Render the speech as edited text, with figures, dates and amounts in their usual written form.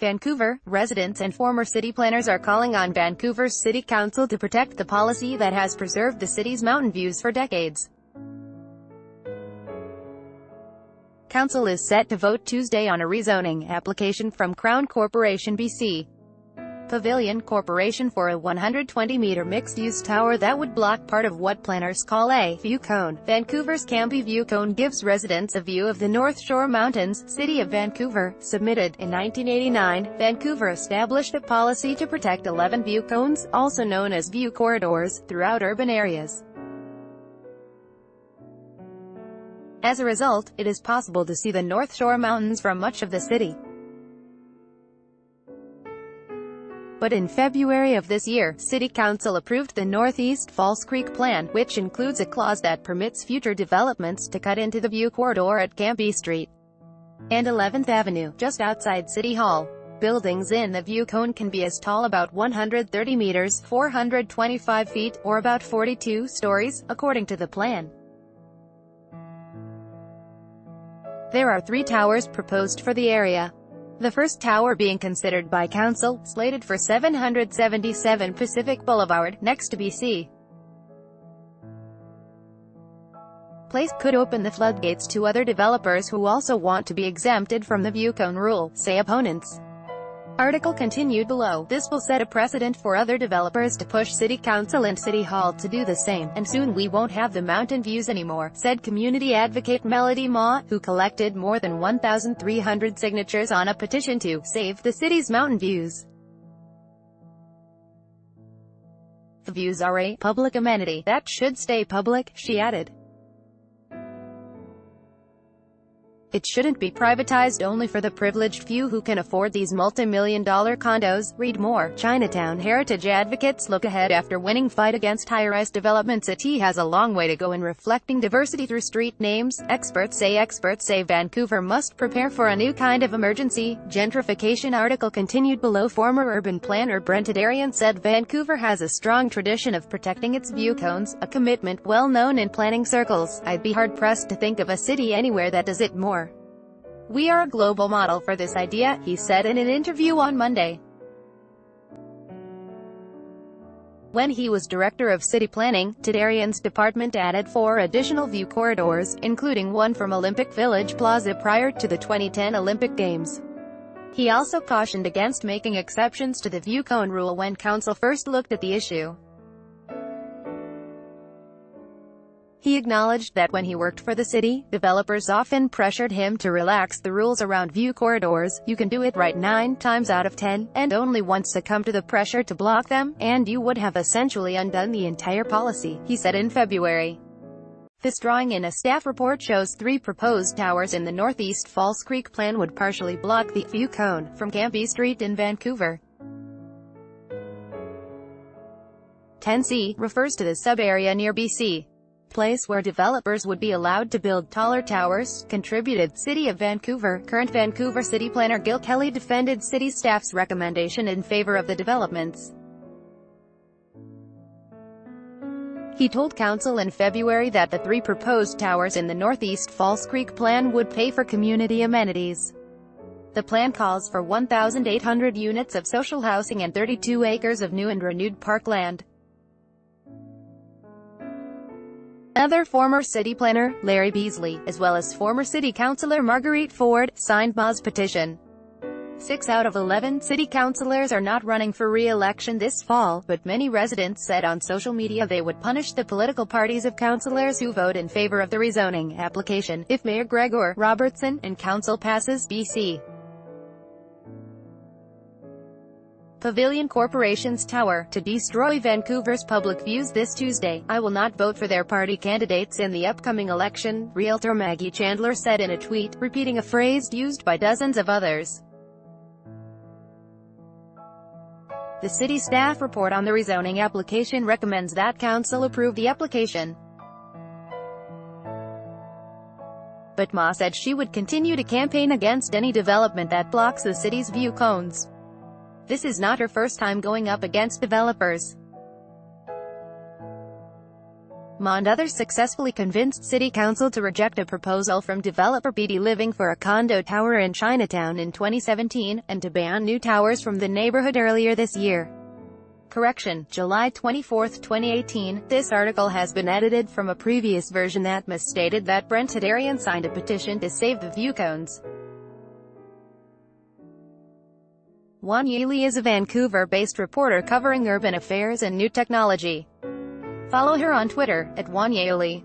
Vancouver, residents and former city planners are calling on Vancouver's City Council to protect the policy that has preserved the city's mountain views for decades. Council is set to vote Tuesday on a rezoning application from Crown Corporation BC Pavilion Corporation for a 120-meter mixed-use tower that would block part of what planners call a view cone. Vancouver's Campy View Cone gives residents a view of the North Shore Mountains. City of Vancouver, submitted in 1989, Vancouver established a policy to protect 11 view cones, also known as view corridors, throughout urban areas. As a result, it is possible to see the North Shore Mountains from much of the city. But in February of this year, City Council approved the Northeast Falls Creek Plan, which includes a clause that permits future developments to cut into the view corridor at Campy Street and 11th Avenue, just outside City Hall. Buildings in the view cone can be as tall about 130 meters, 425 feet, or about 42 stories, according to the plan. There are 3 towers proposed for the area. The first tower being considered by Council, slated for 777 Pacific Boulevard, next to BC Place, could open the floodgates to other developers who also want to be exempted from the view cone rule, say opponents. Article continued below. This will set a precedent for other developers to push City Council and City Hall to do the same, and soon we won't have the mountain views anymore, said community advocate Melody Ma, who collected more than 1,300 signatures on a petition to save the city's mountain views. The views are a public amenity that should stay public, she added. It shouldn't be privatized only for the privileged few who can afford these multi-million-dollar condos. Read more. Chinatown heritage advocates look ahead after winning fight against high-rise development. City has a long way to go in reflecting diversity through street names. Experts say Vancouver must prepare for a new kind of emergency gentrification. Article continued below. Former urban planner Brent Adarian said Vancouver has a strong tradition of protecting its view cones, a commitment well known in planning circles. I'd be hard-pressed to think of a city anywhere that does it more. We are a global model for this idea, he said in an interview on Monday. When he was director of city planning, Tadarian's department added 4 additional view corridors, including one from Olympic Village Plaza prior to the 2010 Olympic Games. He also cautioned against making exceptions to the view cone rule when council first looked at the issue. He acknowledged that when he worked for the city, developers often pressured him to relax the rules around view corridors. You can do it right 9 times out of 10, and only once succumb to the pressure to block them, and you would have essentially undone the entire policy, he said in February. This drawing in a staff report shows 3 proposed towers in the Northeast Falls Creek Plan would partially block the view cone from Campy Street in Vancouver. 10C refers to the sub-area near BC Place where developers would be allowed to build taller towers, contributed City of Vancouver. Current Vancouver city planner Gil Kelly defended city staff's recommendation in favor of the developments. He told council in February that the 3 proposed towers in the Northeast Falls Creek Plan would pay for community amenities. The plan calls for 1,800 units of social housing and 32 acres of new and renewed parkland. Another former city planner, Larry Beasley, as well as former city councillor Marguerite Ford, signed Ma's petition. 6 out of 11 city councillors are not running for re-election this fall, but many residents said on social media they would punish the political parties of councillors who vote in favor of the rezoning application, if Mayor Gregor Robertson and council passes BC Pavilion Corporation's tower, to destroy Vancouver's public views this Tuesday. I will not vote for their party candidates in the upcoming election, Realtor Maggie Chandler said in a tweet, repeating a phrase used by dozens of others. The city staff report on the rezoning application recommends that council approve the application. But Ma said she would continue to campaign against any development that blocks the city's view cones. This is not her first time going up against developers. Mond others successfully convinced City Council to reject a proposal from developer BD Living for a condo tower in Chinatown in 2017, and to ban new towers from the neighborhood earlier this year. Correction, July 24, 2018. This article has been edited from a previous version that misstated that Brent Hadarian signed a petition to save the view cones. Wan Yili is a Vancouver-based reporter covering urban affairs and new technology. Follow her on Twitter, @WanYaili.